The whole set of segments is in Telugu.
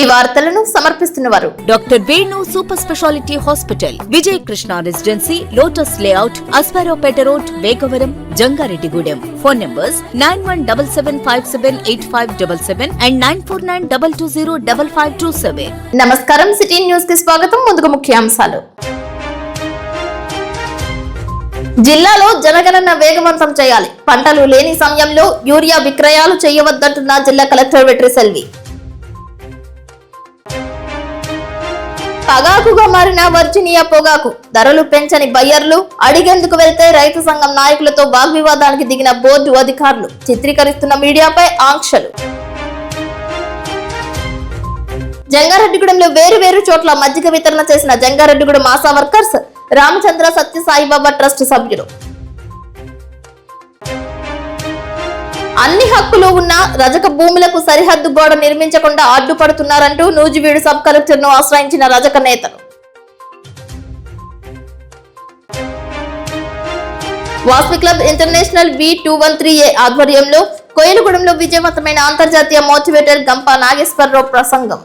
ఈ వార్తలను సమర్పిస్తున్నవారు doctor Venu super speciality hospital, Vijaya Krishna residency, lotus layout, Aswaraopeta road, Vegavaram, Jangareddygudem. Phone numbers 9177578577 and 9492205527. నమస్కారం, సిటీ న్యూస్ కి స్వాగతం. ముందుగా ముఖ్యాంశాలు. జిల్లాలో జనగణన వేగవంతం చేయాలి. పంటలు లేని సమయంలో యూరియా విక్రయాలు చేయవద్దంటున్న జిల్లా కలెక్టర్ వెట్రి సెల్వి. పగాకుగా మారిన వర్జీనియా పొగాకు ధరలు పెంచని బయ్యర్లు, అడిగేందుకు వెళ్తే రైతు సంఘం నాయకులతో వాగ్వివాదానికి దిగిన బోర్డు అధికారులు, చిత్రీకరిస్తున్న మీడియాపై ఆంక్షలు. జంగారెడ్డిగూడెంలో వేరు చోట్ల మజ్జిగ వితరణ చేసిన జంగారెడ్డిగూడెం ఆశా వర్కర్స్, రామచంద్ర సత్య సాయిబాబా ట్రస్ట్ సభ్యులు. అన్ని హక్కులు ఉన్న రజక భూములకు సరిహద్దు గోడ నిర్మించకుండా అడ్డుపడుతున్నారంటూ నూజివీడు సబ్ కలెక్టర్ ను ఆశ్రయించిన రజక నేతలు. వాస్వి క్లబ్ ఇంటర్నేషనల్ V213A ఆధ్వర్యంలో కోయిలగూడెంలో విజయవంతమైన అంతర్జాతీయ మోటివేటర్ గంపా నాగేశ్వరరావు ప్రసంగం.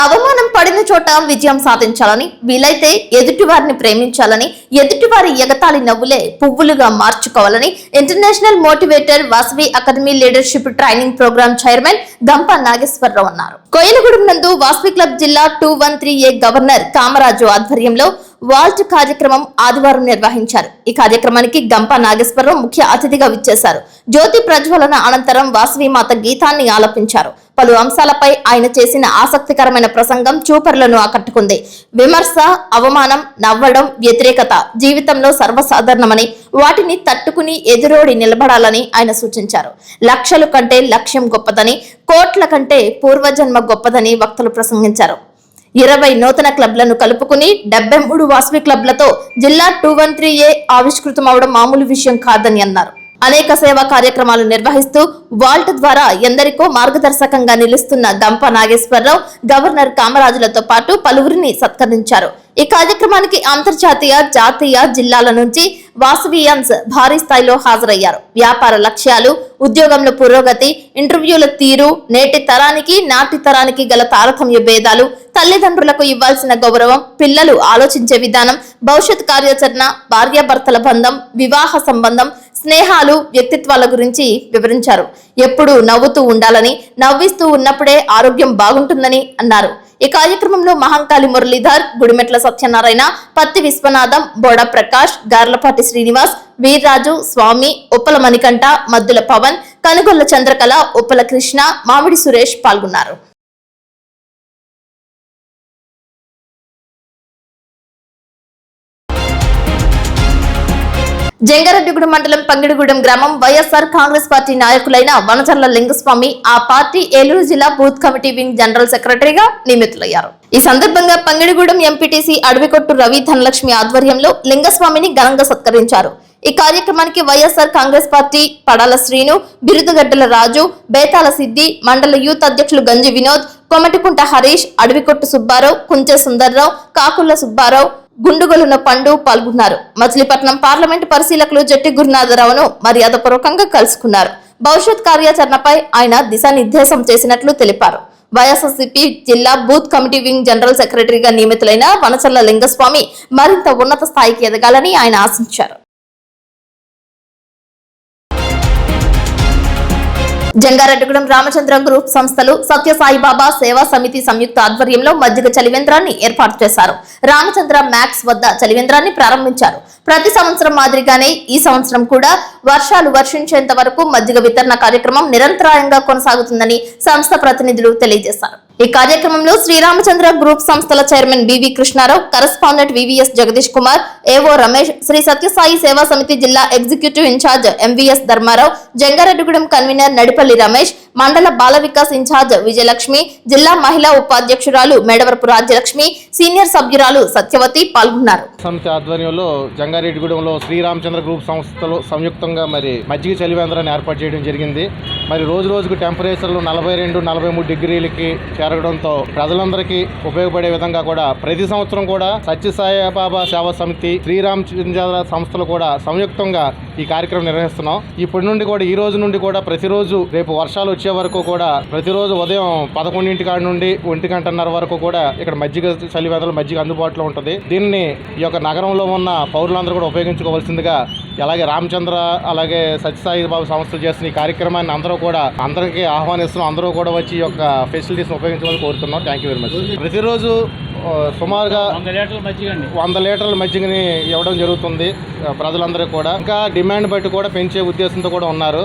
అవమానం పడిన చోట విజయం సాధించాలని, వీలైతే ఎదుటివారిని ప్రేమించాలని, ఎదుటివారి ఎగతాళి నవ్వులే పువ్వులుగా మార్చుకోవాలని international motivator Vasavi academy leadership training program chairman Gampa Nageswararao అన్నారు. కోయిలగూడెం నందు వాసవి క్లబ్ జిల్లా 213A గవర్నర్ కామరాజు ఆధ్వర్యంలో వాల్ట్ కార్యక్రమం ఆదివారం నిర్వహించారు. ఈ కార్యక్రమానికి గంపా నాగేశ్వరరావు ముఖ్య అతిథిగా విచ్చేశారు. జ్యోతి ప్రజ్వలన అనంతరం వాసవి మాత గీతాన్ని ఆలపించారు. పలు అంశాలపై ఆయన చేసిన ఆసక్తికరమైన ప్రసంగం చూపరులను ఆకట్టుకుంది. విమర్శ, అవమానం, నవ్వడం, వ్యతిరేకత జీవితంలో సర్వసాధారణమని, వాటిని తట్టుకుని ఎదురోడి నిలబడాలని ఆయన సూచించారు. లక్షల కంటే లక్ష్యం గొప్పదని, కోట్ల కంటే పూర్వజన్మ గొప్పదని వక్తలు ప్రసంగించారు. 20 నూతన క్లబ్లను కలుపుకుని 73 వాసవి క్లబ్లతో జిల్లా 213A ఆవిష్కృతం అవడం మామూలు విషయం కాదని అన్నారు. అనేక సేవా కార్యక్రమాలు నిర్వహిస్తూ వాల్ట్ ద్వారా ఎందరికో మార్గదర్శకంగా నిలుస్తున్న గంపా నాగేశ్వరరావు గవర్నర్ కామరాజులతో పాటు పలువురిని సత్కరించారు. ఈ కార్యక్రమానికి అంతర్జాతీయ, జాతీయ జిల్లాల నుంచి వాసవియన్స్ భారీ స్థాయిలో హాజరయ్యారు. వ్యాపార లక్ష్యాలు, ఉద్యోగంలో పురోగతి, ఇంటర్వ్యూల తీరు, నేటి తరానికి నాటి తరానికి గల తారతమ్య భేదాలు, తల్లిదండ్రులకు ఇవ్వాల్సిన గౌరవం, పిల్లలు ఆలోచించే విధానం, భవిష్యత్ కార్యాచరణ, భార్యాభర్తల బంధం, వివాహ సంబంధం, స్నేహాలు, వ్యక్తిత్వాల గురించి వివరించారు. ఎప్పుడూ నవ్వుతూ ఉండాలని, నవ్విస్తూ ఉన్నప్పుడే ఆరోగ్యం బాగుంటుందని అన్నారు. ఈ కార్యక్రమంలో మహంకాళి మురళీధర్, గుడిమెట్ల సత్యనారాయణ, పత్తి విశ్వనాథం, బోడా ప్రకాష్, గార్లపాటి శ్రీనివాస్, వీర్రాజు, స్వామి, ఉప్పల మణికంఠ, మద్దుల పవన్, కనుగొల్ల చంద్రకళ, ఉప్పల కృష్ణ, మామిడి సురేష్ పాల్గొన్నారు. జంగారెడ్డిగూడెం మండలం పంగిడిగూడెం గ్రామం వైఎస్ఆర్ కాంగ్రెస్ పార్టీ నాయకులైన వనచర్ల లింగస్వామి ఆ పార్టీ ఏలూరు జిల్లా బూత్ కమిటీ వింగ్ జనరల్ సెక్రటరీగా నియమితులయ్యారు. ఈ సందర్భంగా పంగిడిగూడెం ఎంపీటీసీ అడవికొట్టు రవి ధనలక్ష్మి ఆధ్వర్యంలో లింగస్వామిని ఘనంగా సత్కరించారు. ఈ కార్యక్రమానికి వైఎస్ఆర్ కాంగ్రెస్ పార్టీ పడాల శ్రీను, బిరుదుగడ్డల రాజు, బేతాల సిద్ది, మండల యూత్ అధ్యక్షులు గంజి వినోద్, కొమటికుంట హరీష్, అడవికొట్టు సుబ్బారావు, కుంచె సుందర్రావు, కాకుల సుబ్బారావు, గుండుగొలున పండు పాల్గొన్నారు. మచిలీపట్నం పార్లమెంటు పరిశీలకులు జట్టి గురునాథరావును మర్యాదపూర్వకంగా కలుసుకున్నారు. భవిష్యత్ కార్యాచరణపై ఆయన దిశానిర్దేశం చేసినట్లు తెలిపారు. వైఎస్ఆర్సీపీ జిల్లా బూత్ కమిటీ వింగ్ జనరల్ సెక్రటరీగా నియమితులైన వనచర్ల లింగస్వామి మరింత ఉన్నత స్థాయికి ఎదగాలని ఆయన ఆశించారు. జంగారెడ్డిగూడెం రామచంద్ర గ్రూప్ సంస్థలు సత్య సాయిబాబా సేవా సమితి సంయుక్త ఆధ్వర్యంలో మజ్జిగ చలివేంద్రాన్ని ఏర్పాటు చేశారు. రామచంద్ర మ్యాక్స్ వద్ద చలివేంద్రాన్ని ప్రారంభించారు. ప్రతి సంవత్సరం మాదిరిగానే ఈ సంవత్సరం కూడా వర్షాలు వర్షించేంత వరకు మజ్జిగ వితరణ కార్యక్రమం నిరంతరాయంగా కొనసాగుతుందని సంస్థ ప్రతినిధులు తెలియజేశారు. ఈ కార్యక్రమంలో శ్రీరామచంద్ర గ్రూప్ సంస్థల chairman BV Krishnarao, correspondent VVS Jagadish Kumar, ఏవో రమేష్, శ్రీ సత్యసాయి సేవా సమితి జిల్లా executive incharge MVS Dharmarao, Jangareddygudem convener Nadipalli Ramesh, మండల బాల వికాస్ ఇన్ఛార్జ్ విజయలక్ష్మి, జిల్లా మహిళా ఉపాధ్యక్షురాలు మేడవరపు రాజ్యలక్ష్మి, సీనియర్ సభ్యురాలు సత్యవతి పాల్గొన్నారు. సమితి ఆధ్వర్యంలో జంగారెడ్డిగూడెంలో శ్రీరామచంద్ర గ్రూప్ సంస్థలు సంయుక్తంగా మజ్జిగ చలివేంద్రాన్ని ఏర్పాటు చేయడం జరిగింది. రోజు రోజుకు టెంపరేచర్లు 42-43 డిగ్రీలకి జరగడంతో ప్రజలందరికీ ఉపయోగపడే విధంగా కూడా ప్రతి సంవత్సరం కూడా సత్యసాయి బాబా సేవా సమితి, శ్రీరామచంద్ర సంస్థలు కూడా సంయుక్తంగా ఈ కార్యక్రమం నిర్వహిస్తున్నాం. ఇప్పటి నుండి కూడా ఈ రోజు నుండి కూడా ప్రతిరోజు రేపు వర్షాలు వచ్చే వరకు కూడా ప్రతిరోజు ఉదయం 11 కాడ నుండి 1:30 వరకు కూడా ఇక్కడ మజ్జిగ చలివేదలు మజ్జిగ అందుబాటులో ఉంటుంది. దీన్ని ఈ యొక్క నగరంలో ఉన్న పౌరులందరూ కూడా ఉపయోగించుకోవాల్సిందిగా, అలాగే రామచంద్ర అలాగే సత్యసాయి బాబు సంస్థలు చేస్తున్న ఈ కార్యక్రమాన్ని అందరికీ ఆహ్వానిస్తున్నాం. అందరూ కూడా వచ్చి ఈ యొక్క ఫెసిలిటీస్ ఉపయోగించాలని కోరుతున్నాం. Thank you very much. ప్రతిరోజు సుమారుగా 100 లీటర్ల మజ్జిగని ఇవ్వడం జరుగుతుంది ప్రజలందరికీ కూడా. ఇంకా డిమాండ్ బట్టి కూడా పెంచే ఉద్దేశంతో కూడా ఉన్నారు.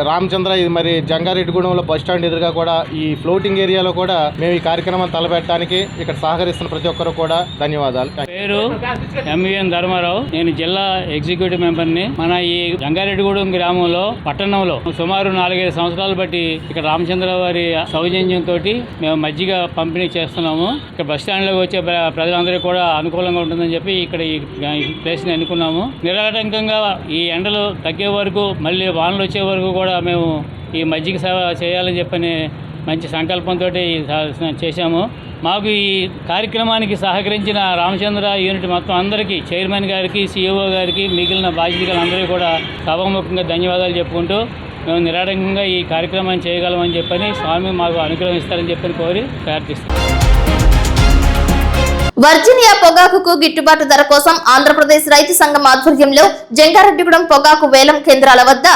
రామచంద్ర ఇది మరి జంగారెడ్డిగూడెంలో బస్ స్టాండ్ ఎదురుగా కూడా ఈ ఫ్లోటింగ్ ఏరియాలో కూడా మేము ఈ కార్యక్రమాన్ని తలపెట్టడానికి ఇక్కడ సహకరిస్తున్న ప్రతి ఒక్కరు కూడా ధన్యవాదాలు. పేరు ఎంవిఎన్ ధర్మారావు. నేను జిల్లా ఎగ్జిక్యూటివ్ మెంబర్ని. మన ఈ జంగారెడ్డిగూడెం గ్రామంలో పట్టణంలో సుమారు 4-5 సంవత్సరాలు బట్టి ఇక్కడ రామచంద్ర వారి సౌజన్యంతో మేము మజ్జిగ పంపిణీ చేస్తున్నాము. ఇక్కడ బస్ స్టాండ్లోకి వచ్చే ప్రజలందరికీ కూడా అనుకూలంగా ఉంటుందని చెప్పి ఇక్కడ ఈ ప్లేస్ని ఎన్నుకున్నాము. నిరాటంకంగా ఈ ఎండలు తగ్గే వరకు, మళ్ళీ వానలు వచ్చే వరకు కూడా మేము ఈ మజ్జిగ సేవ చేయాలని చెప్పని మంచి సంకల్పంతో చేశాము. మాకు ఈ కార్యక్రమానికి సహకరించిన రామచంద్ర యూనిట్ మొత్తం అందరికీ, చైర్మన్ గారికి, సిఇఓ గారికి, మిగిలిన బాధ్యతలందరికీ కూడా సభాముఖంగా ధన్యవాదాలు చెప్పుకుంటూ మేము నిరాటంకంగా ఈ కార్యక్రమాన్ని చేయగలమని చెప్పని స్వామి మాకు అనుగ్రహిస్తారని చెప్పని కోరి ప్రార్థిస్తున్నాం. వర్జీనియా పొగాకుకు గిట్టుబాటు ధర కోసం ఆంధ్రప్రదేశ్ రైతు సంఘం ఆధ్వర్యంలో జంగారెడ్డిగూడెం పొగాకు వేలం కేంద్రాల వద్ద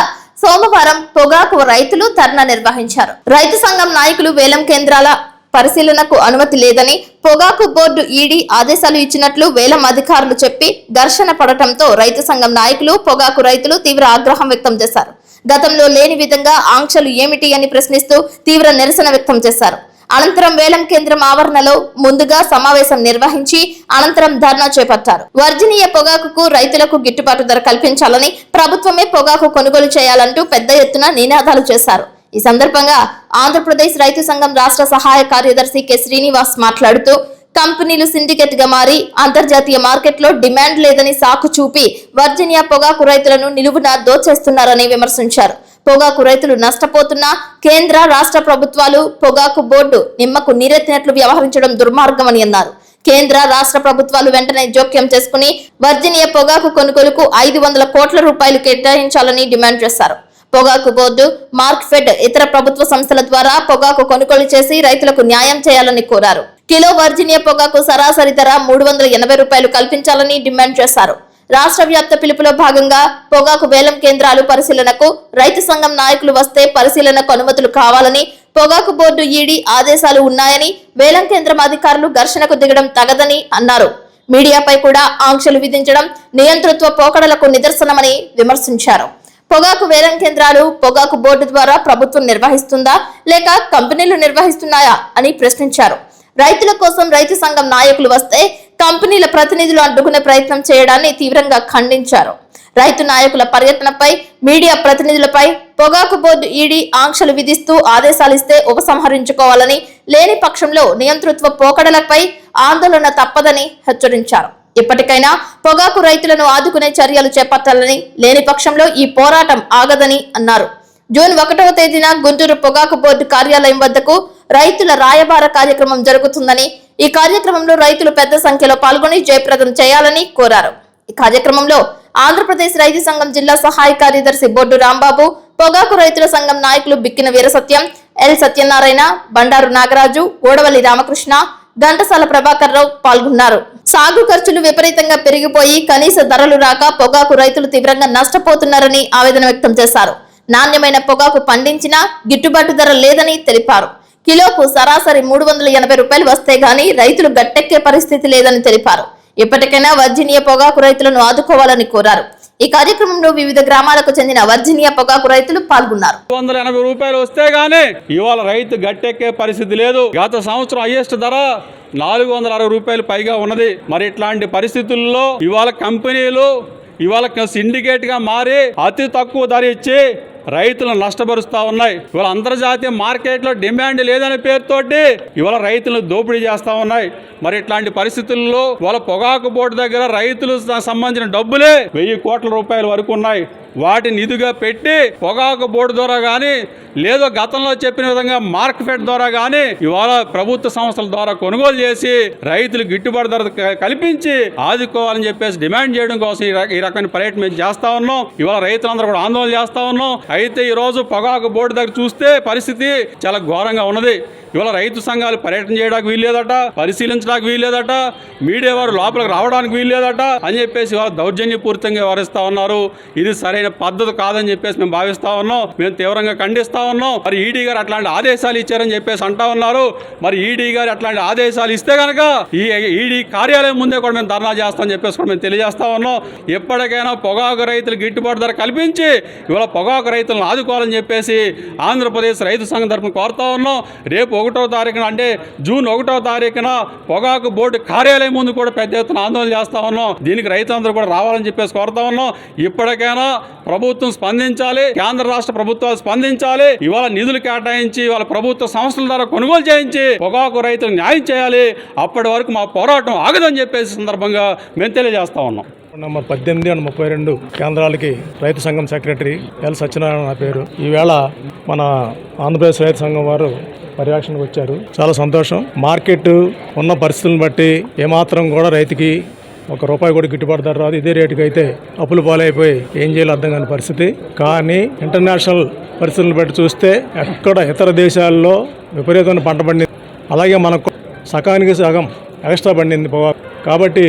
సోమవారం పొగాకు రైతులు ధర్నా నిర్వహించారు. రైతు సంఘం నాయకులు వేలం కేంద్రాల పరిశీలనకు అనుమతి లేదని పొగాకు బోర్డు ఈడీ ఆదేశాలు ఇచ్చినట్లు వేలం అధికారులు చెప్పి ఘర్షణ పడటంతో రైతు సంఘం నాయకులు, పొగాకు రైతులు తీవ్ర ఆగ్రహం వ్యక్తం చేశారు. గతంలో లేని విధంగా ఆంక్షలు ఏమిటి అని ప్రశ్నిస్తూ తీవ్ర నిరసన వ్యక్తం చేశారు. అనంతరం వేలం కేంద్రం ఆవరణలో ముందుగా సమావేశం నిర్వహించి అనంతరం ధర్నా చేపట్టారు. వర్జీనియా పొగాకుకు రైతులకు గిట్టుబాటు ధర కల్పించాలని, ప్రభుత్వమే పొగాకు కొనుగోలు చేయాలంటూ పెద్ద ఎత్తున నినాదాలు చేశారు. ఈ సందర్భంగా ఆంధ్రప్రదేశ్ రైతు సంఘం రాష్ట్ర సహాయ కార్యదర్శి కె శ్రీనివాస్ మాట్లాడుతూ కంపెనీలు సిండికేట్ గా మారి అంతర్జాతీయ మార్కెట్లో డిమాండ్ లేదని సాకు చూపి వర్జీనియా పొగాకు రైతులను నిలువున దోచేస్తున్నారని విమర్శించారు. పొగాకు రైతులు నష్టపోతున్నా కేంద్ర రాష్ట్ర ప్రభుత్వాలు పొగాకు బోర్డు నిమ్మకు నీరెత్తినట్లు వ్యవహరించడం దుర్మార్గమని అన్నారు. కేంద్ర రాష్ట్ర ప్రభుత్వాలు వెంటనే జోక్యం చేసుకుని వర్జీనియా పొగాకు కొనుగోలుకు 500 కోట్ల రూపాయలు కేటాయించాలని డిమాండ్ చేశారు. పొగాకు బోర్డు, మార్క్ఫెడ్ ఇతర ప్రభుత్వ సంస్థల ద్వారా పొగాకు కొనుగోలు చేసి రైతులకు న్యాయం చేయాలని కోరారు. కిలో వర్జీనియా పొగాకు సరాసరి ధర 380 రూపాయలు కల్పించాలని డిమాండ్ చేశారు. రాష్ట్ర వ్యాప్త పిలుపులో భాగంగా పొగాకు వేలం కేంద్రాలు పరిశీలనకు రైతు సంఘం నాయకులు వస్తే పరిశీలనకు అనుమతులు కావాలని, పొగాకు బోర్డు ఈడీ ఆదేశాలు ఉన్నాయని, వేలం కేంద్రం అధికారులు ఘర్షణకు దిగడం తగదని అన్నారు. మీడియాపై కూడా ఆంక్షలు విధించడం నియంతృత్వ పోకడలకు నిదర్శనమని విమర్శించారు. పొగాకు వేలం కేంద్రాలు పొగాకు బోర్డు ద్వారా ప్రభుత్వం నిర్వహిస్తుందా లేక కంపెనీలు నిర్వహిస్తున్నాయా అని ప్రశ్నించారు. రైతుల కోసం రైతు సంఘం నాయకులు వస్తే కంపెనీల ప్రతినిధులు అడ్డుకునే ప్రయత్నం చేయడాన్ని తీవ్రంగా ఖండించారు. రైతు నాయకుల పర్యటనపై, మీడియా ప్రతినిధులపై పొగాకు బోర్డు ఈడీ ఆంక్షలు విధిస్తూ ఆదేశాలిస్తే ఉపసంహరించుకోవాలని, లేని పక్షంలో నియంతృత్వ పోకడలపై ఆందోళన తప్పదని హెచ్చరించారు. ఇప్పటికైనా పొగాకు రైతులను ఆదుకునే చర్యలు చేపట్టాలని, లేని పక్షంలో ఈ పోరాటం ఆగదని అన్నారు. జూన్ 1వ తేదీన గుంటూరు పొగాకు బోర్డు కార్యాలయం వద్దకు రైతుల రాయబార కార్యక్రమం జరుగుతుందని, ఈ కార్యక్రమంలో రైతులు పెద్ద సంఖ్యలో పాల్గొని జయప్రదం చేయాలని కోరారు. ఈ కార్యక్రమంలో ఆంధ్రప్రదేశ్ రైతు సంఘం జిల్లా సహాయ కార్యదర్శి బొడ్డు రాంబాబు, పొగాకు రైతుల సంఘం నాయకులు బిక్కిన వీరసత్యం, ఎల్ సత్యనారాయణ, బండారు నాగరాజు, ఓడవల్లి రామకృష్ణ, ఘంటసాల ప్రభాకర్ రావు పాల్గొన్నారు. సాగు ఖర్చులు విపరీతంగా పెరిగిపోయి కనీస ధరలు రాక పొగాకు రైతులు తీవ్రంగా నష్టపోతున్నారని ఆవేదన వ్యక్తం చేశారు. నాణ్యమైన పొగాకు పండించినా గిట్టుబాటు ధర లేదని తెలిపారు. కిలోకు సరాసరి 380 రూపాయలు వస్తే గాని రైతులు గట్టెక్కే పరిస్థితి లేదని తెలిపారు. ఇప్పటికైనా వర్జీనియా పొగాకు రైతులను ఆదుకోవాలని కోరారు. ఈ కార్యక్రమంలో వివిధ గ్రామాలకు చెందిన వర్జీనియా పొగాకు రైతులు పాల్గొన్నారు. 280 రూపాయలు వస్తే గానీ ఇవాళ రైతు గట్టెక్కే పరిస్థితి లేదు. గత సంవత్సరం హైయెస్ట్ ధర 460 రూపాయలు పైగా ఉన్నది. మరి ఇట్లాంటి పరిస్థితుల్లో ఇవాళ కంపెనీలు సిండికేట్ గా మారి అతి తక్కువ ధర ఇచ్చి రైతులను నష్టపరుస్తూ ఉన్నాయి. ఇవాళ అంతర్జాతీయ మార్కెట్లో డిమాండ్ లేదనే పేరుతోటి ఇవాళ రైతులను దోపిడీ చేస్తూ ఉన్నాయి. మరి ఇట్లాంటి పరిస్థితుల్లో ఇవాళ పొగాకు బోర్డు దగ్గర రైతులకు సంబంధించిన డబ్బులే 1000 కోట్ల రూపాయల వరకు ఉన్నాయి. వాటిని నిధిగా పెట్టి పొగాకు బోర్డు ద్వారా కానీ లేదో గతంలో చెప్పిన విధంగా మార్కెట్ ద్వారా కానీ ఇవాళ ప్రభుత్వ సంస్థల ద్వారా కొనుగోలు చేసి రైతులు గిట్టుబాటు ధర కల్పించి ఆదుకోవాలని చెప్పేసి డిమాండ్ చేయడం కోసం ఈ రకమైన పర్యటన మేము చేస్తా ఉన్నాం. ఇవాళ రైతులందరూ కూడా ఆందోళన చేస్తా ఉన్నాం. అయితే ఈ రోజు పొగాకు బోర్డు దగ్గర చూస్తే పరిస్థితి చాలా ఘోరంగా ఉన్నది. ఇవాళ రైతు సంఘాలు పర్యటన చేయడానికి వీల్లేదట, పరిశీలించడానికి వీల్లేదట, మీడియా వారు లోపలికి రావడానికి వీల్లేదట అని చెప్పేసి ఇవాళ దౌర్జన్యపూరితంగా వ్యవహరిస్తా ఉన్నారు. ఇది సరైన పద్ధతి కాదని చెప్పేసి మేము భావిస్తా ఉన్నాం. మేము తీవ్రంగా ఖండిస్తా ఉన్నాం. మరి ఈడీ గారు అట్లాంటి ఆదేశాలు ఇచ్చారని చెప్పేసి అంటా ఉన్నారు. మరి ఈడీ గారు అట్లాంటి ఆదేశాలు ఇస్తే కనుక ఈ ఈడీ కార్యాలయం ముందే కూడా మేము ధర్నా చేస్తామని చెప్పేసి కూడా మేము తెలియజేస్తా ఉన్నాం. ఎప్పటికైనా పొగాకు రైతులు గిట్టుబాటు ధర కల్పించి ఇవాళ పొగాకు రైతులను ఆదుకోవాలని చెప్పేసి ఆంధ్రప్రదేశ్ రైతు సంఘం తరఫున కోరుతా ఉన్నాం. రేపు 1వ తారీఖున అంటే జూన్ 1వ తారీఖున పొగాకు బోర్డు కార్యాలయం ముందు కూడా పెద్ద ఎత్తున ఆందోళన చేస్తా ఉన్నాం. దీనికి రైతులందరూ కూడా రావాలని చెప్పేసి కోరుతా ఉన్నాం. ఇప్పటికైనా ప్రభుత్వం స్పందించాలి, కేంద్ర రాష్ట్ర ప్రభుత్వాలు స్పందించాలి. ఇవాళ నిధులు కేటాయించి ఇవాళ ప్రభుత్వ సంస్థల ద్వారా కొనుగోలు చేయించి పొగాకు రైతులకు న్యాయం చేయాలి. అప్పటి వరకు మా పోరాటం ఆగదని చెప్పేసి సందర్భంగా మేము తెలియజేస్తా ఉన్నాం. నంబర్ 18 అండ్ 32 కేంద్రాలకి రైతు సంఘం సెక్రటరీ ఎల్ సత్యనారాయణ నా పేరు. ఈవేళ మన ఆంధ్రప్రదేశ్ రైతు సంఘం వారు పర్యవేక్షణకు వచ్చారు. చాలా సంతోషం. మార్కెట్ ఉన్న పరిస్థితులను బట్టి ఏమాత్రం కూడా రైతుకి ₹1 కూడా గిట్టుబాటు ధర రాదు. ఇదే రేటుకి అయితే అప్పులు పాలైపోయి ఏం చేయాలో అర్థం కాని పరిస్థితి. కానీ ఇంటర్నేషనల్ పరిస్థితులను బట్టి చూస్తే ఎక్కడ ఇతర దేశాల్లో విపరీతమైన పంట పండింది, అలాగే మనకు సగానికి సగం ఎక్స్ట్రా పండింది పొగాకు. కాబట్టి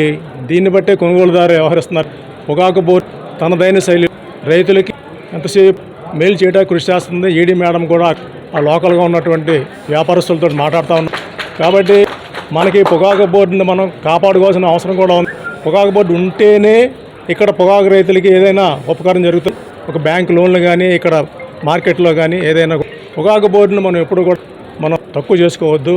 దీన్ని బట్టే కొనుగోలుదారు వ్యవహరిస్తున్నారు. పొగాకు బోర్డు తనదైన శైలి రైతులకి ఎంతసేపు మేలు చేయడానికి కృషి చేస్తుంది. ఈడీ మేడం కూడా ఆ లోకల్గా ఉన్నటువంటి వ్యాపారస్తులతో మాట్లాడుతూ ఉన్నారు. కాబట్టి మనకి పొగాకు బోర్డుని మనం కాపాడుకోవాల్సిన అవసరం కూడా ఉంది. పొగాకు బోర్డు ఉంటేనే ఇక్కడ పొగాకు రైతులకి ఏదైనా ఉపకారం జరుగుతుంది. ఒక బ్యాంక్ లోన్లు కానీ ఇక్కడ మార్కెట్లో కానీ ఏదైనా పొగాకు బోర్డుని మనం ఎప్పుడు కూడా మనం తక్కువ చేసుకోవద్దు.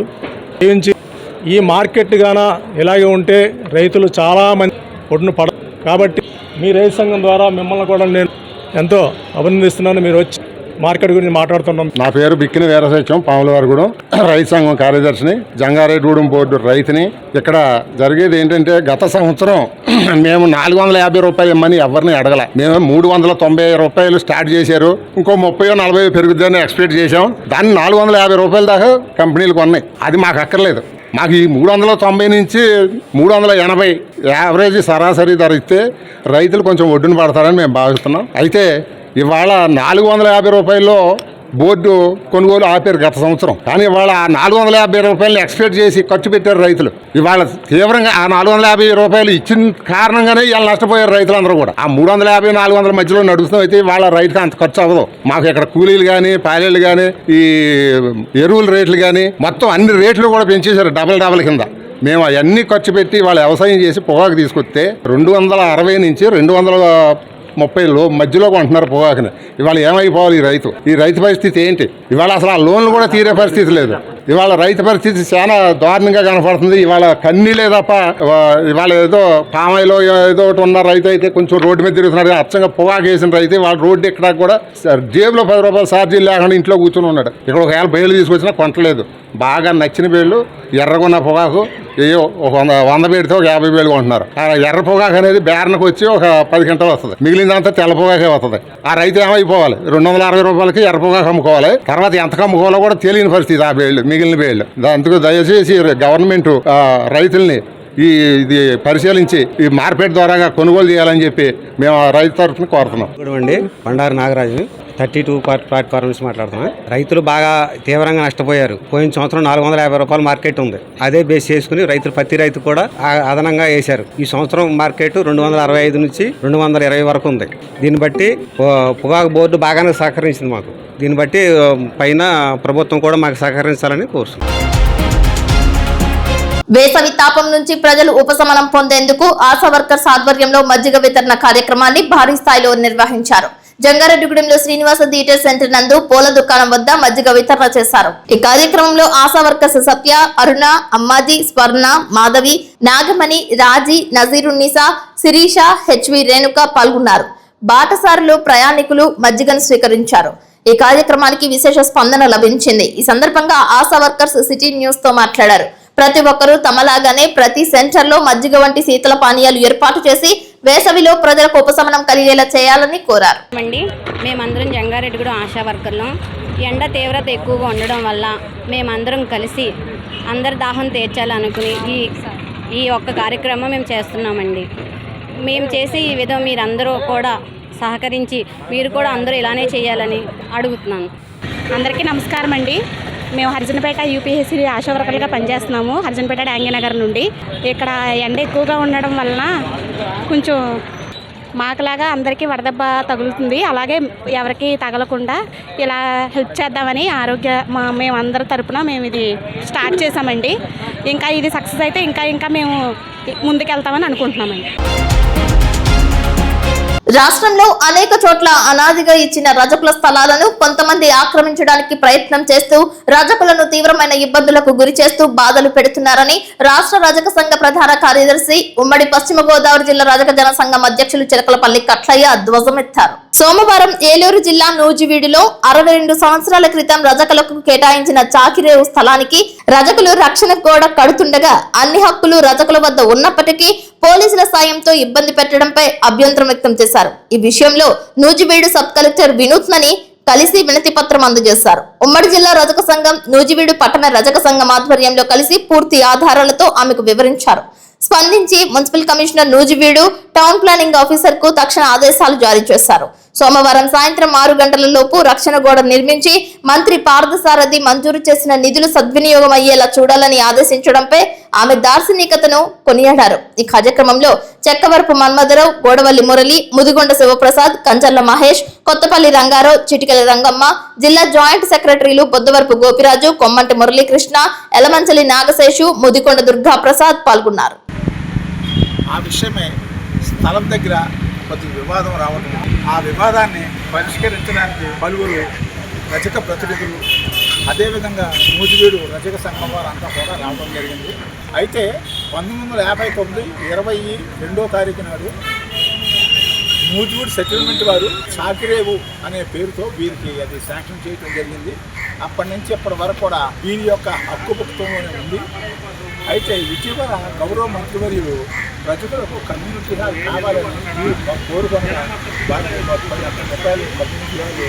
ఈ మార్కెట్ గాన ఇలాగే ఉంటే రైతులు చాలామంది ఒడ్డున పడరు. కాబట్టి మీ రైతు సంఘం ద్వారా మిమ్మల్ని కూడా నేను ఎంతో అభినందిస్తున్నాను. మీరు వచ్చి మార్కెట్ గురించి మాట్లాడుతున్నాం. నా పేరు బిక్కిన వీరసత్యం, పాములవారిగూడెం రైతు సంఘం కార్యదర్శిని, జంగారెడ్డిగూడెం బోర్డు రైతుని. ఇక్కడ జరిగేది ఏంటంటే గత సంవత్సరం మేము ₹450 ఇమ్మని ఎవరిని అడగల. మేము ₹390 స్టార్ట్ చేశారు. ఇంకో 30-40 పెరుగుద్దని ఎక్స్పెక్ట్ చేశాం. దాన్ని ₹450 దాకా కంపెనీలు కొన్నాయి. అది మాకు అక్కర్లేదు. మాకు ఈ 390 నుంచి 380 యావరేజ్ సరాసరి ధర ఇస్తే రైతులు కొంచెం ఒడ్డున పడతారని మేము భావిస్తున్నాం. అయితే ఇవాళ ₹450 బోర్డు కొనుగోలు ఆపారు గత సంవత్సరం. కానీ ఇవాళ ₹450 ఎక్స్పెక్ట్ చేసి ఖర్చు పెట్టారు రైతులు. ఇవాళ తీవ్రంగా ఆ ₹450 ఇచ్చిన కారణంగానే ఇవాళ నష్టపోయారు రైతులందరూ కూడా. ఆ 350-400 మధ్యలో నడుస్తాం. అయితే ఇవాళ రైతుకి అంత ఖర్చు అవ్వదు. మాకు ఇక్కడ కూలీలు కానీ, పాలేళ్ళు కానీ, ఈ ఎరువుల రేట్లు కానీ మొత్తం అన్ని రేట్లు కూడా పెంచేశారు డబల్ కింద. మేము అవన్నీ ఖర్చు పెట్టి వాళ్ళ వ్యవసాయం చేసి పొగాకు తీసుకొస్తే 260 నుంచి 230 మధ్యలో కొంటున్నారు పొగాకుని. ఇవాళ ఏమైపోవాలి ఈ రైతు పరిస్థితి ఏంటి? ఇవాళ అసలు ఆ లోన్లు కూడా తీరే పరిస్థితి లేదు. ఇవాళ రైతు పరిస్థితి చాలా దారుణంగా కనపడుతుంది. ఇవాళ కన్నీలే తప్ప ఇవాళ ఏదో పామాయిలో ఏదో ఒకటి ఉన్న రైతు అయితే కొంచెం రోడ్డు మీద తిరుగుతున్నాడు. అచ్చంగా పొగాకు వేసిన రైతు వాళ్ళ రోడ్డు ఎక్కడ కూడా జేబులో ₹10 ఛార్జీలు లేకుండా ఇంట్లో కూర్చొని ఉన్నాడు. ఇక్కడ ఒకవేళ బేళ్ళు తీసుకొచ్చినా కొంటలేదు. బాగా నచ్చిన బేళ్ళు ఎర్రగున్న పొగాకు ఏయో ఒక 100 పెడితే ఒక 50 బేళ్ళు కొంటున్నారు. ఆ ఎర్ర పొగాకు అనేది బేరనకు వచ్చి ఒక 10 గంటలు వస్తుంది. మిగిలిందంతా తెల్ల పొగాకే వస్తుంది. ఆ రైతు ఏమైపోవాలి? ₹260 ఎర్ర పొగాకు అమ్ముకోవాలి. తర్వాత ఎంత అమ్ముకోవాలో కూడా తెలియని పరిస్థితి ఆ బేళ్ళు, మిగిలిన బేళ్ళు. అందుకు దయచేసి గవర్నమెంట్ రైతుల్ని ఇది పరిశీలించి ఈ మార్కెట్ ద్వారా కొనుగోలు చేయాలని చెప్పి మేము రైతు తరఫున కోరుతున్నాం. అండి బండారు నాగరాజు 32 ప్లాట్ఫార్మ్ నుంచి మాట్లాడుతున్నాం. రైతులు బాగా తీవ్రంగా నష్టపోయారు. పోయిన సంవత్సరం ₹450 మార్కెట్ ఉంది. అదే బేస్ చేసుకుని రైతులు ప్రతి రైతు కూడా అదనంగా వేశారు. ఈ సంవత్సరం మార్కెట్ 265 నుంచి 220 వరకు ఉంది. దీన్ని బట్టి పొగాకు బోర్డు బాగానే సహకరించింది మాకు. దీన్ని బట్టి పైన ప్రభుత్వం కూడా మాకు సహకరించాలని కోరుతున్నాం. వేసవి తాపం నుంచి ప్రజలు ఉపశమనం పొందేందుకు ఆశా వర్కర్స్ ఆధ్వర్యంలో మజ్జిగ వితరణ కార్యక్రమాన్ని భారీ స్థాయిలో నిర్వహించారు. జంగారెడ్డిగూడెంలో శ్రీనివాస థియేటర్ సెంటర్ నందు పూల దుకాణం వద్ద మజ్జిగ వితరణ చేశారు. ఈ కార్యక్రమంలో ఆశా వర్కర్స్ సత్య, అరుణ, అమ్మాజీ, స్వర్ణ, మాధవి, నాగమణి, రాజీ, నజీరున్నిసా, శిరీష, హెచ్వి రేణుక పాల్గొన్నారు. బాటసారులు, ప్రయాణికులు మజ్జిగను స్వీకరించారు. ఈ కార్యక్రమానికి విశేష స్పందన లభించింది. ఈ సందర్భంగా ఆశా వర్కర్స్ సిటీ న్యూస్ తో మాట్లాడారు. ప్రతి ఒక్కరూ తమలాగానే ప్రతి సెంటర్ లో మజ్జిగ వంటి శీతల పానీయాలు ఏర్పాటు చేసి వేసవిలో ప్రజలకు ఉపశమనం కలిగేలా చేయాలని కోరారు. మేమందరం జంగారెడ్డిగూడెం ఆశా వర్కర్లం. ఎండ తీవ్రత ఎక్కువగా ఉండడం వల్ల మేమందరం కలిసి అందరి దాహం తీర్చాలనుకుని ఈ ఒక్క కార్యక్రమం మేము చేస్తున్నామండి. మేము చేసే ఈ విధం మీరందరూ కూడా సహకరించి మీరు కూడా అందరూ ఇలానే చేయాలని అడుగుతున్నాను. అందరికీ నమస్కారం అండి. మేము హరిజనపేట యూపీఎస్సీ ఆశా వర్కర్లుగా పనిచేస్తున్నాము. హరిజనపేట డాంగీనగర్ నుండి. ఇక్కడ ఎండ ఎక్కువగా ఉండడం వలన కొంచెం మాకులాగా అందరికీ వడదెబ్బ తగులుతుంది. అలాగే ఎవరికి తగలకుండా ఇలా హెల్ప్ చేద్దామని మేమందరి తరపున మేము ఇది స్టార్ట్ చేసామండి. ఇంకా ఇది సక్సెస్ అయితే ఇంకా మేము ముందుకెళ్తామని అనుకుంటున్నామండి. రాష్ట్రంలో అనేక చోట్ల అనాదిగా ఇచ్చిన రజకుల స్థలాలను కొంతమంది ఆక్రమించడానికి ప్రయత్నం చేస్తూ రజకులను తీవ్రమైన ఇబ్బందులకు గురి చేస్తూ బాధలు పెడుతున్నారని రాష్ట్ర రజక సంఘ ప్రధాన కార్యదర్శి ఉమ్మడి పశ్చిమ గోదావరి జిల్లా రజక జన సంఘం అధ్యక్షులు చిలకలపల్లి కట్లయ్య ధ్వజమెత్తారు. సోమవారం ఏలూరు జిల్లా నూజివీడులో 62 సంవత్సరాల క్రితం రజకులకు కేటాయించిన చాకిరేవు స్థలానికి రజకులు రక్షణ గోడ కడుతుండగా అన్ని హక్కులు రజకుల వద్ద ఉన్నప్పటికీ పోలీసుల సాయంతో ఇబ్బంది పెట్టడంపై అభ్యంతరం వ్యక్తం చేశారు. ఈ విషయంలో నూజివీడు సబ్ కలెక్టర్ వినూత్నని కలిసి వినతి పత్రం అందజేశారు. ఉమ్మడి జిల్లా రజక సంఘం నూజివీడు పట్టణ రజక సంఘం ఆధ్వర్యంలో కలిసి పూర్తి ఆధారాలతో ఆమెకు వివరించారు. స్పందించి municipal commissioner Nuzvid town planning officer కు తక్షణ ఆదేశాలు జారీ చేశారు. సోమవారం సాయంత్రం 6 గంటలలోపు రక్షణ గోడ నిర్మించి మంత్రి పార్థసారథి మంజూరు చేసిన నిధులు సద్వినియోగం అయ్యేలా చూడాలని ఆదేశించడంపై ఆమె దార్శనికతను కొనియాడారు. ఈ కార్యక్రమంలో చెక్కవరపు మన్మధరావు, గోడవల్లి మురళి, ముదిగొండ శివప్రసాద్, కంచర్ల మహేష్, కొత్తపల్లి రంగారావు, చిటికెల రంగమ్మ, జిల్లా జాయింట్ సెక్రటరీలు బొద్దవరపు గోపిరాజు, కొమ్మంటి మురళీకృష్ణ, ఎలమంచలి నాగశేషు, ముదిగొండ దుర్గా ప్రసాద్ పాల్గొన్నారు. ఆ విషయమే స్థలం దగ్గర కొద్ది వివాదం రావడం, ఆ వివాదాన్ని పరిష్కరించడానికి పలువురు రజక ప్రతినిధులు, అదేవిధంగా నూజివీడు రజక సంఘం వారు అంతా కూడా రావడం జరిగింది. అయితే 1959 22వ తారీఖు నాడు నూజివీడు సెటిల్మెంట్ వారు చాకిరేవు అనే పేరుతో వీరికి అది శాంక్షన్ చేయడం జరిగింది. అప్పటి నుంచి ఇప్పటి వరకు కూడా వీరి యొక్క హక్కుపుక్తంలోనే ఉంది. అయితే ఇటీవల గౌరవ మంత్రివర్యులు రజకులకు కమ్యూనిటీ హాల్ కావాలని కోరుకున్న వారికి 30 రూపాయలు కమ్యూనిటీ హాల్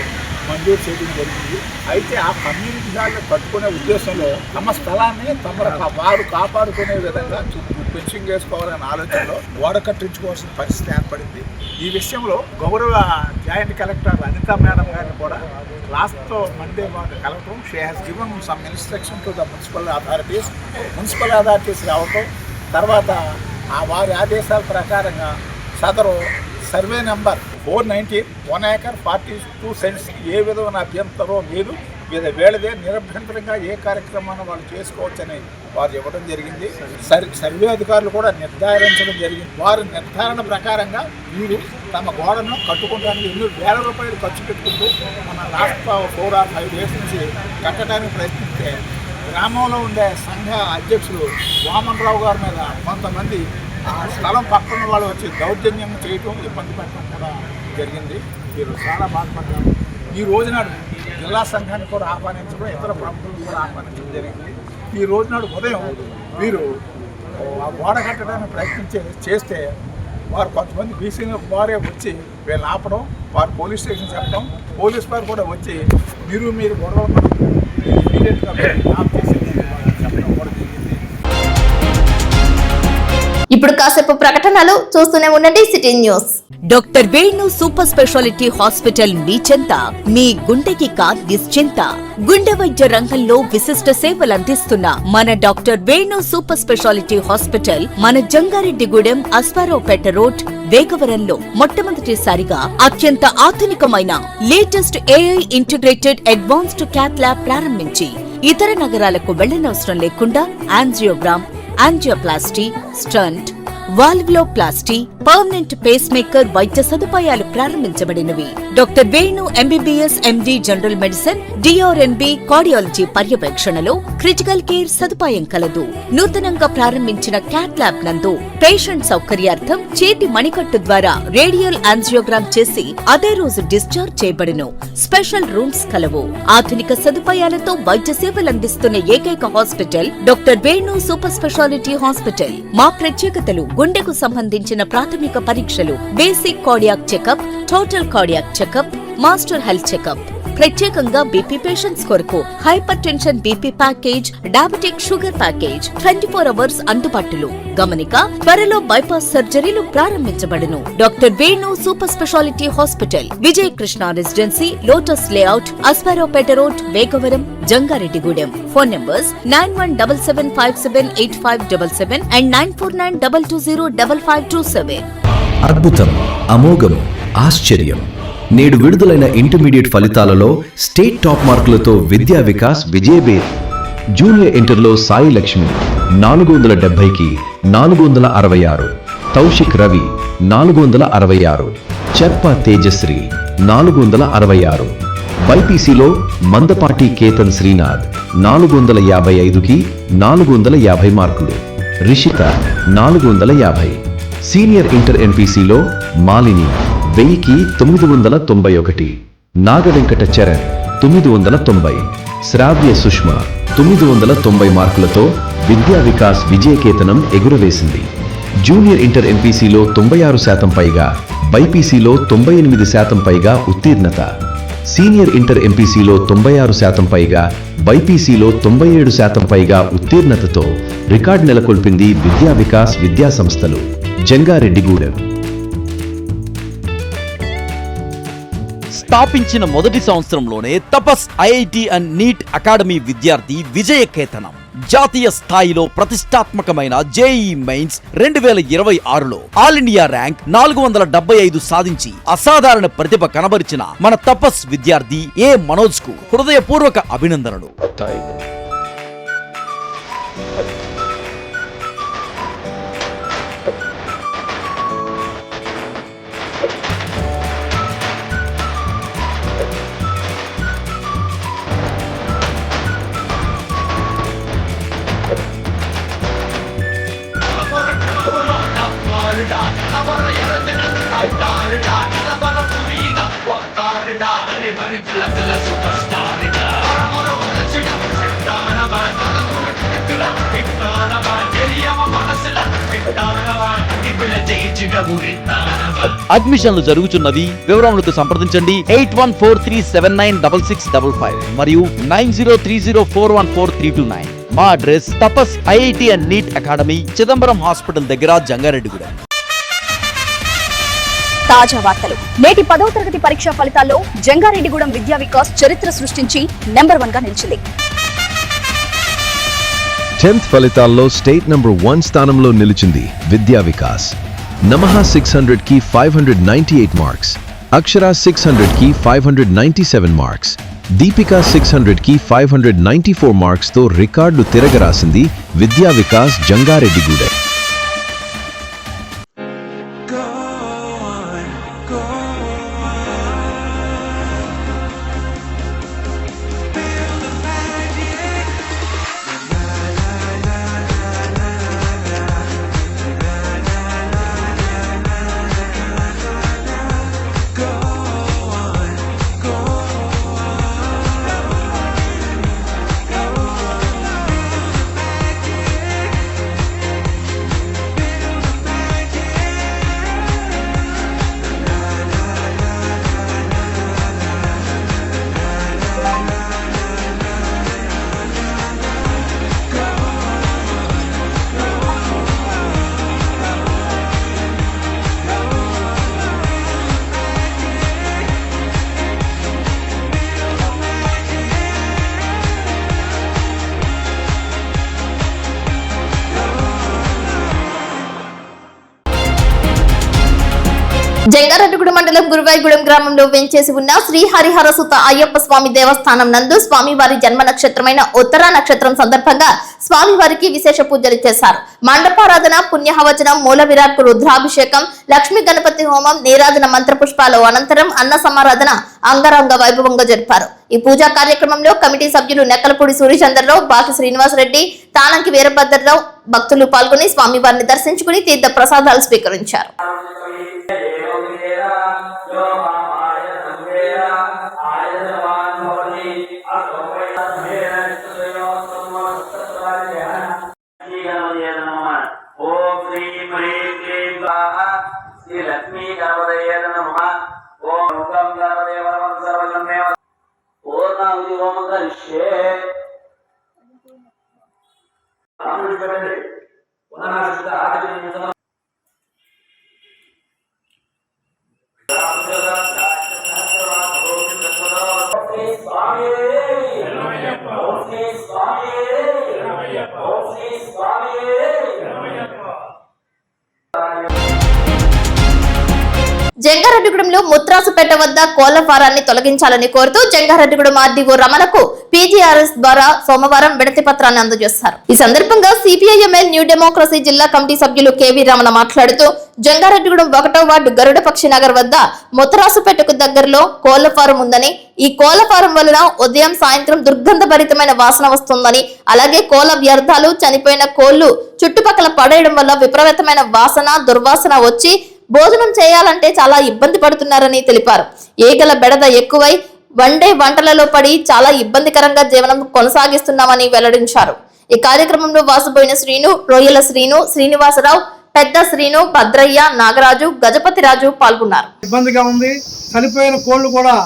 మంజూరు చేయడం జరిగింది. అయితే ఆ కమ్యూనిటీ హాల్ కట్టుకునే ఉద్దేశంలో తమ స్థలాన్ని వారు కాపాడుకునే విధంగా ఫెన్సింగ్ వేసుకోవాలనే ఆలోచనలో గోడ కట్టించుకోవాల్సిన పరిస్థితి ఏర్పడింది. ఈ విషయంలో గౌరవ జాయింట్ కలెక్టర్ అనితా మేడం గారిని కూడా లాస్ట్ మండే కలవటం, she has given some instruction to the municipal authorities రావటం, తర్వాత ఆ వారి ఆదేశాల ప్రకారంగా సదరు సర్వే నెంబర్ 490 1 acre 42 cents ఏ విధమైన అభ్యంతరం లేదు, వీళ్ళదే నిరభ్యంతరంగా ఏ కార్యక్రమాన్ని వాళ్ళు చేసుకోవచ్చని వారు ఇవ్వడం జరిగింది. సర్వే అధికారులు కూడా నిర్ధారించడం జరిగింది. వారి నిర్ధారణ ప్రకారంగా వీరు తమ గోడను కట్టుకోవడానికి ఎన్నో వేల రూపాయలు ఖర్చు పెట్టుకుంటూ మన లాస్ట్ 4 or 5 days నుంచి కట్టడానికి ప్రయత్నిస్తే గ్రామంలో ఉండే సంఘ అధ్యక్షులు వామన్రావు గారి మీద కొంతమంది ఆ స్థలం పక్కన వాళ్ళు వచ్చి దౌర్జన్యం చేయటం, ఇబ్బంది పెట్టడం కూడా జరిగింది. వీరు చాలా బాధపడ్డారు. ఈ రోజునాడు జిల్లా సంఘాన్ని కూడా ఆహ్వానించడం, ఇతర ప్రముఖులను కూడా ఆహ్వానించడం జరిగింది. ఈ రోజునాడు ఉదయం వీరు ఆ గోడ కట్టడానికి చేస్తే వారు కొంతమంది బీసీ వారే వచ్చి వీళ్ళు ఆపడం, వారు పోలీస్ స్టేషన్ చెప్పడం, పోలీస్ వారు కూడా వచ్చి మీరు గొడవ ఇమీడియట్గా ఆఫ్ చేసి చెప్పడం కూడా జరిగింది. ఇప్పుడు కాసేపు ప్రకటనలు చూస్తూనే ఉండండి city news. Doctor Venu super speciality hospital మీ చెంత, మీ గుండెకి నిశ్చింత. గుండె వైద్య రంగంలో విశిష్ట సేవలందిస్తున్న మన doctor Venu super speciality hospital మన జంగారెడ్డిగూడెం అస్పారావుపేట రోడ్ వేగవరంలో మొట్టమొదటిసారిగా అత్యంత ఆధునికమైన latest AI integrated advanced cath lab ప్రారంభించి ఇతర నగరాలకు వెళ్లనవసరం లేకుండా angiogram, angioplasty, stent, valvuloplasty, permanent pacemaker వైద్య సదుపాయాలు ప్రారంభించబడినవి. Doctor Venu MBBS MD general medicine, DRNB cardiology పర్యవేక్షణలో క్రిటికల్ కేర్ సదుపాయం కలదు. నూతనంగా ప్రారంభించిన క్యాట్ ల్యాబ్ నందు పేషెంట్ సౌకర్యార్థం చేతి మణికట్టు ద్వారా రేడియల్ యాంజియోగ్రామ్ చేసి అదే రోజు డిశ్చార్జ్ చేయబడును. స్పెషల్ రూమ్స్ కలవు. ఆధునిక సదుపాయాలతో వైద్య సేవలందిస్తున్న ఏకైక hospital doctor Venu super speciality hospital. మా ప్రత్యేకతలు గుండెకు సంబంధించిన ప్రాథమిక పరీక్షలు, basic cardiac checkup, total cardiac checkup, master health checkup. ప్రత్యేకంగా బీపీ పేషెంట్స్ కొరకు hypertension BP package, diabetic sugar package 24 hours అందుబాటులో. గమనిక, త్వరలో బైపాస్ సర్జరీలు ప్రారంభించబడును. Doctor Venu super speciality hospital, Vijaya Krishna residency, lotus layout, Aswaraopeta road, Vegavaram, Jangareddygudem. Phone numbers 9177578577 and 9492205527. అద్భుతం, అమోఘం, ఆశ్చర్యం. నేడు విడుదలైన ఇంటర్మీడియట్ ఫలితాలలో స్టేట్ టాప్ మార్కులతో విద్యా వికాస్ విజయబేరి. జూనియర్ ఇంటర్లో సాయి లక్ష్మి 470కి 466, తౌషిక్ రవి 466, చెప్ప తేజశ్రీ 466, బైపీసీలో మందపాటి కేతన్ శ్రీనాథ్ 455కి 450 మార్కులు, రిషిత 450. సీనియర్ ఇంటర్ ఎంపీసీలో మాలిని 1000కి 991, నాగవెంకట చరణ్ 990, శ్రావ్య సుష్మ 990 మార్కులతో విద్యా వికాస్ విజయకేతనం ఎగురవేసింది. జూనియర్ ఇంటర్ ఎంపీసీలో 96% పైగా, బైపీసీలో 98% పైగా ఉత్తీర్ణత. సీనియర్ ఇంటర్ ఎంపీసీలో 96% పైగా, బైపీసీలో 97% పైగా ఉత్తీర్ణతతో రికార్డు నెలకొల్పింది విద్యా వికాస్ విద్యా సంస్థలు, జంగారెడ్డిగూడెం. స్థాపించిన మొదటి సంవత్సరంలోనే Tapas IIT and NEET academy విద్యార్థి విజయకేతనం. జాతీయ స్థాయిలో ప్రతిష్టాత్మకమైన జేఈ మెయిన్స్ 2026లో ఆల్ ఇండియా ర్యాంక్ 475 సాధించి అసాధారణ ప్రతిభ కనబరిచిన మన తపస్ విద్యార్థి ఏ మనోజ్ కు హృదయపూర్వక అభినందనలు. అడ్మిషన్లు జరుగుతున్నవి. వివరములకు సంప్రదించండి 8143796655 మరియు 9030414329. మా address Tapas IIT and NEET academy, Chidambaram hospital దగ్గర, జంగారెడ్డిగూడెం. తాజా వార్తలు. నేటి 10వ తరగతి పరీక్షా ఫలితాల్లో జంగారెడ్డిగూడెం విద్యా వికాస్ చరిత్ర సృష్టించి నెంబర్ 1 గా నిలిచింది. 10th ఫలితాల్లో స్టేట్ నంబర్ 1 స్థానంలో నిలిచింది విద్యా వికాస్. నమః 600కి 598 మార్క్స్, అక్షర 600కి 597 మార్క్స్, దీపిక 600కి 594 మార్క్స్ తో రికార్డు తిరగరాసింది విద్యా వికాస్ జంగారెడ్డిగూడెం. జంగారెడ్డిగూడెం మండలం గురువాయిగూడెం గ్రామంలో వెంచేసి ఉన్న శ్రీ హరిహర సుత అయ్యప్ప స్వామి దేవస్థానం నందు స్వామివారి జన్మ నక్షత్రమైన ఉత్తరా నక్షత్రం సందర్భంగా స్వామివారికి విశేష పూజలు చేశారు. మండపారాధన, పుణ్యహవచనం, మూల విరాట్కు రుద్రాభిషేకం, లక్ష్మీ గణపతి హోమం, నీరాజన మంత్రపుష్పాల అనంతరం అన్న సమారాధన అంగరంగ వైభవంగా జరిపారు. ఈ పూజా కార్యక్రమంలో కమిటీ సభ్యులు నెక్కలపూడి సూర్యచంద్రరావు, బాకి శ్రీనివాసరెడ్డి, తానంకి వీరభద్రరావు భక్తులు పాల్గొని స్వామివారిని దర్శించుకుని తీర్థ ప్రసాదాలు స్వీకరించారు. ఓం శ్రీ జంగారెడ్డిగూడెంలో ముత్రాసుపేట వద్ద కోళ్ల ఫారాన్ని తొలగించాలని కోరుతూ జంగారెడ్డిగూడెం ఆర్డీఓ రమణకు పీజీఆర్ఎస్ ద్వారా సోమవారం వినతి పత్రాన్ని అందజేశారు. ఈ సందర్భంగా సిపిఐఎంఎల్ న్యూ డెమోక్రసీ జిల్లా కమిటీ సభ్యులు కేవీ రమణ మాట్లాడుతూ జంగారెడ్డిగూడెం 1వ వార్డు గరుడపక్షి నగర్ వద్ద ముత్రాసుపేటకు దగ్గరలో కోళ్ల ఫారం ఉందని, ఈ కోళ్ల ఫారం వలన ఉదయం సాయంత్రం దుర్గంధభరితమైన వాసన వస్తుందని, అలాగే కోళ్ల వ్యర్థాలు చనిపోయిన కోళ్లు చుట్టుపక్కల పడేయడం వల్ల విపరీతమైన వాసన దుర్వాసన వచ్చి భోజనం చేయాలంటే చాలా ఇబ్బంది పడుతున్నారని తెలిపారు. ఈగల బెడద ఎక్కువై వండే వంటలలో పడి చాలా ఇబ్బందికరంగా జీవనం కొనసాగిస్తున్నామని వెల్లడించారు. ఈ కార్యక్రమంలో వాసుబోయిన శ్రీను, రొయ్యల శ్రీను, శ్రీనివాసరావు, పెద్ద శ్రీను, భద్రయ్య, నాగరాజు, గజపతిరాజు పాల్గొన్నారు. ఇబ్బందిగా ఉంది. చనిపోయిన కోళ్లు కూడా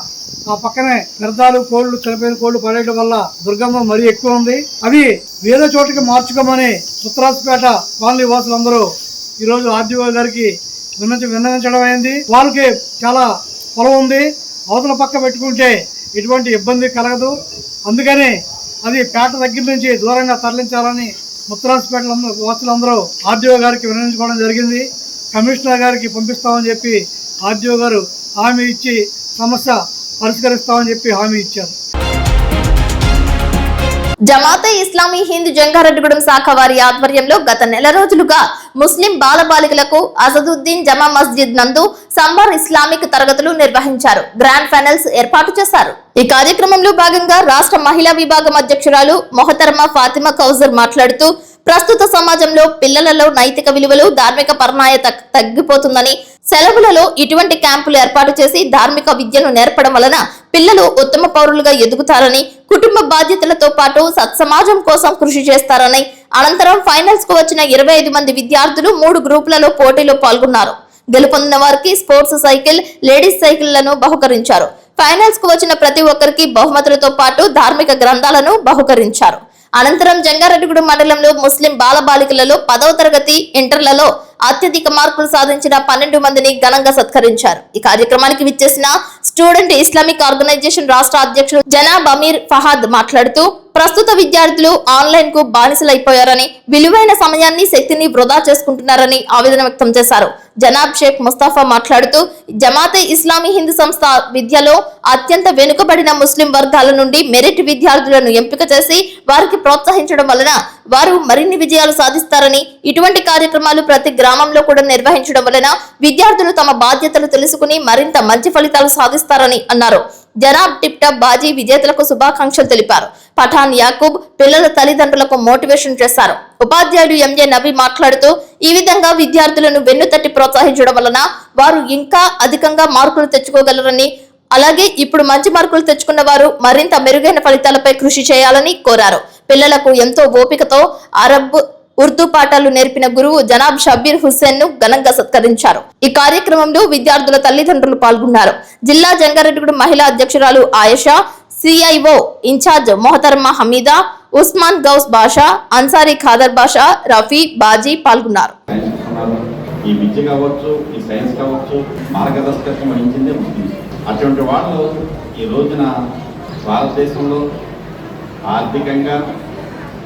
ఆ పక్కనే వ్యర్థాలు కోళ్లు చనిపోయిన కోళ్లు పడేయడం వల్ల దుర్గంధం మరీ ఎక్కువ ఉంది. అవి వేరే చోటికి మార్చుకోమని ముత్రాసుపేట కాలనీ వాసులందరూ ఈరోజు ఆర్డీఓ గారికి విన్నవించడం అయింది. వాళ్ళకి చాలా పొలం ఉంది, అవతల పక్క పెట్టుకుంటే ఎటువంటి ఇబ్బంది కలగదు. అందుకని అది పేట దగ్గర నుంచి దూరంగా తరలించాలని ముత్రాసుపేట వాసులందరూ ఆర్డీఓ గారికి విన్నవించుకోవడం జరిగింది. కమిషనర్ గారికి పంపిస్తామని చెప్పి ఆర్డీఓ గారు హామీ ఇచ్చి సమస్య పరిష్కరిస్తామని చెప్పి హామీ ఇచ్చారు. జమాతే ఇస్లామీ హింద్ జంగారెడ్డిగూడెం శాఖ వారి ఆధ్వర్యంలో గత నెల రోజులుగా ముస్లిం బాలబాలికలకు అసదుద్దీన్ జమా మస్జిద్ నందు సంబార్ ఇస్లామిక్ తరగతులు నిర్వహించారు. గ్రాండ్ ఫైనల్స్ ఏర్పాటు చేశారు. ఈ కార్యక్రమంలో భాగంగా రాష్ట్ర మహిళా విభాగం అధ్యక్షురాలు మొహతరమా ఫాతిమా కౌజర్ మాట్లాడుతూ ప్రస్తుత సమాజంలో పిల్లలలో నైతిక విలువలు, ధార్మిక పరనాయత తగ్గిపోతుందని, సెలవులలో ఇటువంటి క్యాంపులు ఏర్పాటు చేసి ధార్మిక విద్యను నేర్పడం వలన పిల్లలు ఉత్తమ పౌరులుగా ఎదుగుతారని, కుటుంబ బాధ్యతలతో పాటు సత్సమాజం కోసం కృషి చేస్తారని, అనంతరం ఫైనల్స్ కు వచ్చిన 25 మంది విద్యార్థులు 3 గ్రూపులలో పోటీలో పాల్గొన్నారు. గెలుపొందిన వారికి స్పోర్ట్స్ సైకిల్, లేడీస్ సైకిళ్లను బహుకరించారు. ఫైనల్స్ కు వచ్చిన ప్రతి ఒక్కరికి బహుమతులతో పాటు ధార్మిక గ్రంథాలను బహుకరించారు. అనంతరం జంగారెడ్డిగూడెం మండలంలో ముస్లిం బాలబాలికలలో 10వ తరగతి, ఇంటర్లలో అత్యధిక మార్కులు సాధించిన 12 మందిని ఘనంగా సత్కరించారు. ఈ కార్యక్రమానికి విచ్చేసిన స్టూడెంట్ ఇస్లామిక్ ఆర్గనైజేషన్ రాష్ట్ర అధ్యక్షుడు జనాబ్ అమీర్ ఫహాద్ మాట్లాడుతూ ప్రస్తుత విద్యార్థులు ఆన్లైన్ కు బానిసలైపోయారని, విలువైన సమయాన్ని, శక్తిని వృధా చేసుకుంటున్నారని ఆవేదన వ్యక్తం చేశారు. జనాబ్ షేక్ ముస్తాఫా మాట్లాడుతూ జమాతే ఇస్లామీ హింద్ సంస్థ విద్యలో అత్యంత వెనుకబడిన ముస్లిం వర్గాల నుండి మెరిట్ విద్యార్థులను ఎంపిక చేసి వారికి ప్రోత్సహించడం వలన వారు మరిన్ని విజయాలు సాధిస్తారని, ఇటువంటి కార్యక్రమాలు ప్రతి గ్రామంలో కూడా నిర్వహించడం వలన విద్యార్థులు తమ బాధ్యతలు తెలుసుకుని మరింత మంచి ఫలితాలు సాధిస్తారని అన్నారు. జనాబ్ టిప్టాప్ బాజీ విజేతలకు శుభాకాంక్షలు తెలిపారు. పఠాన్ యాకూబ్ పిల్లల తల్లిదండ్రులకు మోటివేషన్ చేశారు. ఉపాధ్యాయుడు ఎంజే నబీ మాట్లాడుతూ ఈ విధంగా విద్యార్థులను వెన్నుతట్టి ప్రోత్సహించడం వలన వారు ఇంకా అధికంగా మార్కులు తెచ్చుకోగలరని, అలాగే ఇప్పుడు మంచి మార్కులు తెచ్చుకున్న వారు మరింత మెరుగైన ఫలితాలపై కృషి చేయాలని కోరారు. పిల్లలకు ఎంతో ఓపికతో అరబ్, ఉర్దూ పాఠాలు నేర్పిన గురువు జనాబ్ షబీర్ హుస్సేన్ ను ఘనంగా సత్కరించారు. ఈ కార్యక్రమంలో విద్యార్థుల తల్లిదండ్రులు పాల్గొన్నారు. జిల్లా జంగారెడ్డిగూడెం మహిళా అధ్యక్షురాలు ఆయేషా, సిఐఓ ఇన్ఛార్జ్ మొహతరమా హమీదా, ఉస్మాన్ గౌస్ బాషా, అన్సారీ ఖాదర్ బాషా, రఫీ, బాజీ పాల్గొన్నారు. ఈ విద్య కావచ్చు, ఈ సైన్స్ కావచ్చు, మార్గదర్శకత్వం వహించిందే ముస్లిమ్స్. అటువంటి వాళ్ళు ఈ రోజున భారతదేశంలో ఆర్థికంగా,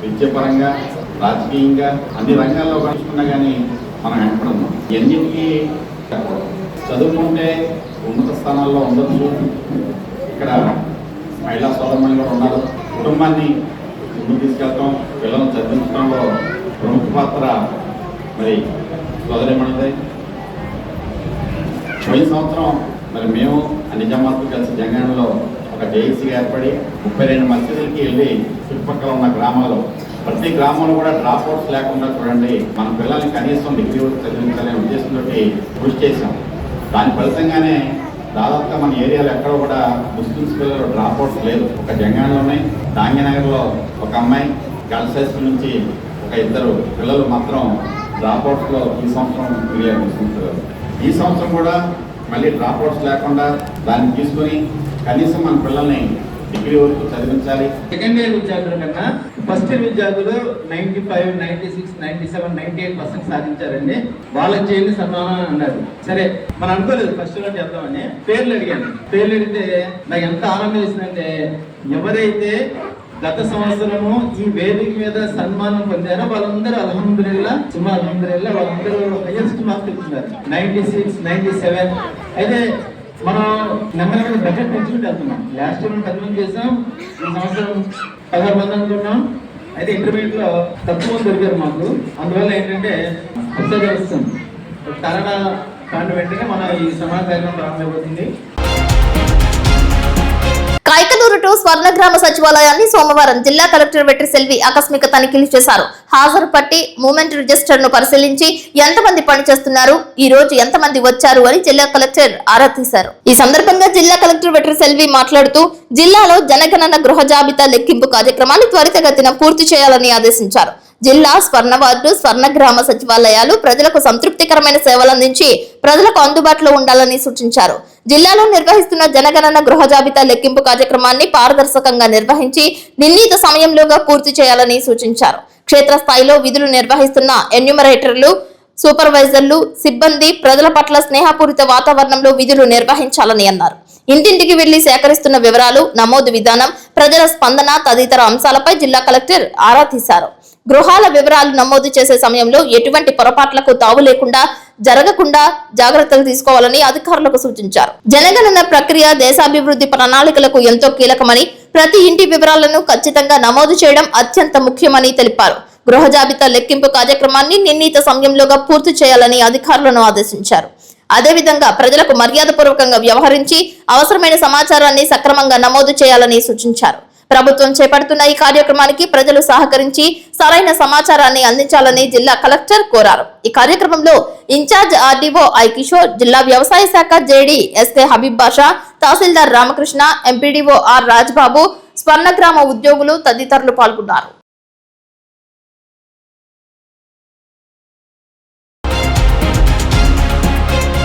విద్యాపరంగా, రాజకీయంగా అన్ని రంగాల్లో కలుసుకున్నా కానీ మనం వెనకడున్నాం. ఎన్నిటికీ చదువుకుంటే ఉన్నత స్థానాల్లో ఉండొచ్చు. ఇక్కడ మహిళా సోదరులు కూడా ఉన్నారు. కుటుంబాన్ని ముందుకు తీసుకెళ్తాం, పిల్లలను చదివించడంలో ప్రముఖ పాత్ర మరి సోదరిమణిదే. పోయిన సంవత్సరం మరి మేము అన్ని జమాతులు కలిసి జంగారెడ్డిలో ఒక జేఏసీగా ఏర్పడి 32 మసీదులకి వెళ్ళి చుట్టుపక్కల ఉన్న గ్రామాల్లో ప్రతి గ్రామంలో కూడా డ్రాప్ అవుట్స్ లేకుండా చూడండి, మన పిల్లల్ని కనీసం డిగ్రీ వరకు చదివించాలనే ఉద్దేశంతో కృషి చేశాం. దాని ఫలితంగానే దాదాపుగా మన ఏరియాలో ఎక్కడ కూడా ముస్లిమ్స్ పిల్లలు డ్రాప్ అవుట్స్ లేదు. ఒక జంగారెడ్డిలోనే డాంగినగర్లో ఒక అమ్మాయి, గర్ల్స్ హై స్కూల్ నుంచి ఒక 2 పిల్లలు మాత్రం డ్రాప్ అవుట్స్లో ఈ సంవత్సరం క్లియర్ ముస్లిమ్స్ పిల్లలు. ఈ సంవత్సరం కూడా మళ్ళీ డ్రాప్ అవుట్స్ లేకుండా దాన్ని తీసుకొని కనీసం మన పిల్లల్ని డిగ్రీ వరకు చదివించాలి. సెకండ్ ఇయర్ విద్యార్థుల కన్నా ఫస్ట్ ఇయర్ విద్యార్థులు 95, 96, 97, 98% సాధించారండి. వాళ్ళకి చేయండి సన్మానం అన్నారు. సరే మనం అనుకోలేదు ఫస్ట్ ఇయర్ చేద్దామని. పేర్లు అడిగాను. పేర్లు అడిగితే నాకు ఎంత ఆనందం వేసిందంటే, ఎవరైతే గత సంవత్సరము ఈ వేదిక మీద సన్మానం పొందారో వాళ్ళందరూ అల్హమ్దులిల్లా వాళ్ళందరూ హైయెస్ట్ మార్క్స్ ఇస్తున్నారు. 96, 97. అయితే మనం నెమ్మదిగా బడ్జెట్ పెంచుకుంటూ వెళ్తున్నాం. లాస్ట్ ఇయర్ 10 మంది చేసాం, ఈ సంవత్సరం 16 మంది అనుకున్నాం. అయితే ఇంటర్మీడియట్ లో తక్కువ మంది దొరికారు మాకు. అందువల్ల ఏంటంటే కరోనా కాండ వెంటనే మన ఈ సమాజ కార్యక్రమం ప్రారంభమైపోతుంది. కైకలూరు టు స్వర్ణగ్రామ సచివాలయాన్ని సోమవారం జిల్లా కలెక్టర్ వెట్రి సెల్వి ఆకస్మిక తనిఖీలు చేశారు. హాజరు పట్టి మూమెంట్ రిజిస్టర్ ను పరిశీలించి ఎంతమంది పనిచేస్తున్నారు, ఈ రోజు ఎంతమంది వచ్చారు అని జిల్లా కలెక్టర్ ఆరా తీశారు. ఈ సందర్భంగా జిల్లా కలెక్టర్ వెట్రి సెల్వి మాట్లాడుతూ జిల్లాలో జనగణన గృహ జాబితా లెక్కింపు కార్యక్రమాన్ని త్వరితగతిన పూర్తి చేయాలని ఆదేశించారు. జిల్లా స్వర్ణ వార్డు, స్వర్ణగ్రామ సచివాలయాలు ప్రజలకు సంతృప్తికరమైన సేవలు అందించి ప్రజలకు అందుబాటులో ఉండాలని సూచించారు. జిల్లాలో నిర్వహిస్తున్న జనగణన గృహ జాబితా లెక్కింపు కార్యక్రమాన్ని పారదర్శకంగా నిర్వహించి నిర్ణీత సమయంలోగా పూర్తి చేయాలని సూచించారు. క్షేత్రస్థాయిలో విధులు నిర్వహిస్తున్న ఎన్యూమరేటర్లు, సూపర్వైజర్లు, సిబ్బంది ప్రజల పట్ల స్నేహపూరిత వాతావరణంలో విధులు నిర్వహించాలని అన్నారు. ఇంటింటికి వెళ్లి సేకరిస్తున్న వివరాలు, నమోదు విధానం, ప్రజల స్పందన తదితర అంశాలపై జిల్లా కలెక్టర్ ఆరా తీశారు. గృహాల వివరాలు నమోదు చేసే సమయంలో ఎటువంటి పొరపాట్లకు తావు లేకుండా జరగకుండా జాగ్రత్తలు తీసుకోవాలని అధికారులకు సూచించారు. జనగణన ప్రక్రియ దేశాభివృద్ధి ప్రణాళికలకు ఎంతో కీలకమని, ప్రతి ఇంటి వివరాలను ఖచ్చితంగా నమోదు చేయడం అత్యంత ముఖ్యమని తెలిపారు. గృహ జాబితా లెక్కింపు కార్యక్రమాన్ని నిర్ణీత సమయంలోగా పూర్తి చేయాలని అధికారులను ఆదేశించారు. అదేవిధంగా ప్రజలకు మర్యాదపూర్వకంగా వ్యవహరించి అవసరమైన సమాచారాన్ని సక్రమంగా నమోదు చేయాలని సూచించారు. ప్రభుత్వం చేపడుతున్న ఈ కార్యక్రమానికి ప్రజలు సహకరించి సరైన సమాచారాన్ని అందించాలని జిల్లా కలెక్టర్ కోరారు. ఈ కార్యక్రమంలో ఇన్ఛార్జ్ ఆర్డీఓ ఐ కిషోర్, జిల్లా వ్యవసాయ శాఖ జేడీ ఎస్కే హబీబ్ బాషా, తహసీల్దార్ రామకృష్ణ, ఎంపీడీఓ ఆర్ రాజ్బాబు, స్వర్ణగ్రామ ఉద్యోగులు తదితరులు పాల్గొన్నారు.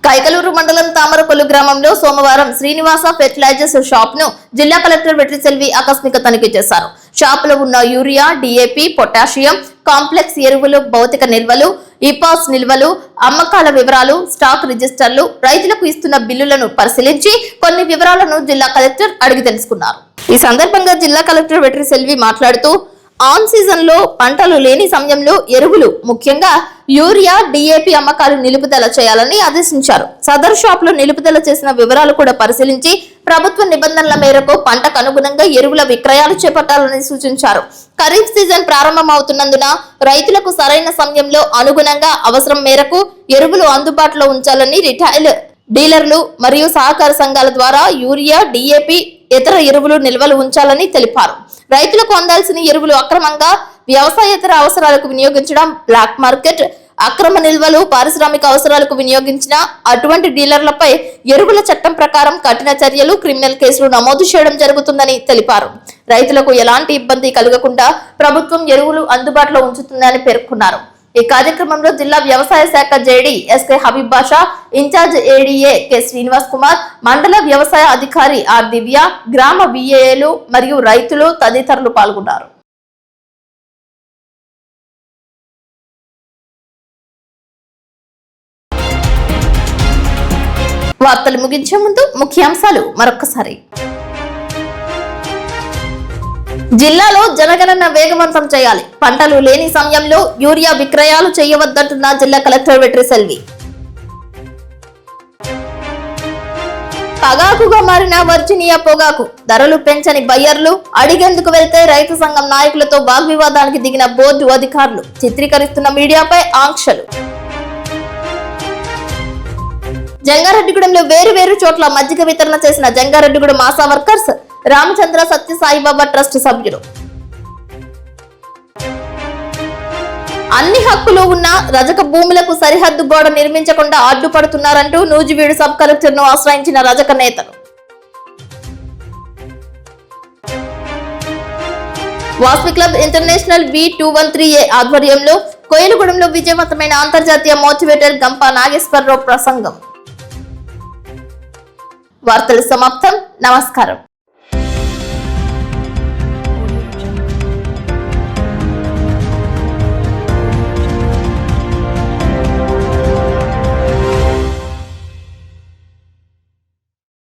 కైకలూరు మండలం తామరకొల్లు గ్రామంలో సోమవారం శ్రీనివాస ఫెర్టిలైజర్స్ షాప్ ను జిల్లా కలెక్టర్ వెట్రి సెల్వి ఆకస్మిక తనిఖీ చేశారు. షాప్ లో ఉన్న యూరియా, డిఏపి, పొటాషియం కాంప్లెక్స్ ఎరువులు, భౌతిక నిల్వలు, ఇపాస్ నిల్వలు, అమ్మకాల వివరాలు, స్టాక్ రిజిస్టర్లు, రైతులకు ఇస్తున్న బిల్లులను పరిశీలించి కొన్ని వివరాలను జిల్లా కలెక్టర్ అడిగి తెలుసుకున్నారు. ఈ సందర్భంగా జిల్లా కలెక్టర్ వెట్రి సెల్వి మాట్లాడుతూ ఆన్ సీజన్ లో పంటలు లేని సమయంలో ఎరువులు, ముఖ్యంగా యూరియా, డిఏపి అమ్మకాలు నిలుపుదల చేయాలని ఆదేశించారు. సదర్ షాప్ లో నిలుపుదల చేసిన వివరాలు కూడా పరిశీలించి ప్రభుత్వ నిబంధనల మేరకు పంటకు అనుగుణంగా ఎరువుల విక్రయాలు చేపట్టాలని సూచించారు. ఖరీఫ్ సీజన్ ప్రారంభమవుతున్నందున రైతులకు సరైన సమయంలో అనుగుణంగా అవసరం మేరకు ఎరువులు అందుబాటులో ఉంచాలని రిటైల్ డీలర్లు మరియు సహకార సంఘాల ద్వారా యూరియా, డిఏపి, ఇతర ఎరువులు నిల్వలు ఉంచాలని తెలిపారు. రైతులకు అందాల్సిన ఎరువులు అక్రమంగా వ్యవసాయేతర అవసరాలకు వినియోగించడం, బ్లాక్ మార్కెట్, అక్రమ నిల్వలు పారిశ్రామిక అవసరాలకు వినియోగించిన అటువంటి డీలర్లపై ఎరువుల చట్టం ప్రకారం కఠిన చర్యలు, క్రిమినల్ కేసులు నమోదు చేయడం జరుగుతుందని తెలిపారు. రైతులకు ఎలాంటి ఇబ్బంది కలగకుండా ప్రభుత్వం ఎరువులు అందుబాటులో ఉంచుతుందని పేర్కొన్నారు. ఈ కార్యక్రమంలో జిల్లా వ్యవసాయ శాఖ JD SK Habib Basha, in charge ADA K Srinivas Kumar, మండల వ్యవసాయ అధికారి ఆర్ దివ్య, గ్రామ విఏఏలు మరియు రైతులు తదితరులు పాల్గొన్నారు. వార్తలు ముగించే ముందు ముఖ్యాంశాలు మరొకసారి. జిల్లాలో జనగణన వేగవంతం చేయాలి, పంటలు లేని సమయంలో యూరియా విక్రయాలు చేయవద్దంటున్న జిల్లా కలెక్టర్ వెట్రి సెల్వి. పగాకుగా మారిన వర్జీనియా పొగాకు ధరలు పెంచని బయ్యర్లు, అడిగేందుకు వెళ్తే రైతు సంఘం నాయకులతో వాగ్వివాదానికి దిగిన బోర్డు అధికారులు, చిత్రీకరిస్తున్న మీడియాపై ఆంక్షలు. జంగారెడ్డిగూడెంలో వేరు చోట్ల మజ్జిగ వితరణ చేసిన జంగారెడ్డిగూడెం ఆశా వర్కర్స్, రామచంద్ర సత్య సాయిబాబా ట్రస్ట్ సభ్యులు. అన్ని హక్కులు ఉన్న రజక భూములకు సరిహద్దు గోడ నిర్మించకుండా అడ్డుపడుతున్నారంటూ నూజివీడు సబ్ కలెక్టర్ ను ఆశ్రయించిన రజక నేతలు. వాస్వి క్లబ్ ఇంటర్నేషనల్ V213A ఆధ్వర్యంలో కోయలగూడెంలో విజయవంతమైన అంతర్జాతీయ మోటివేటర్ గంపా నాగేశ్వరరావు ప్రసంగం. వార్తలు సమాప్తం. నమస్కారం.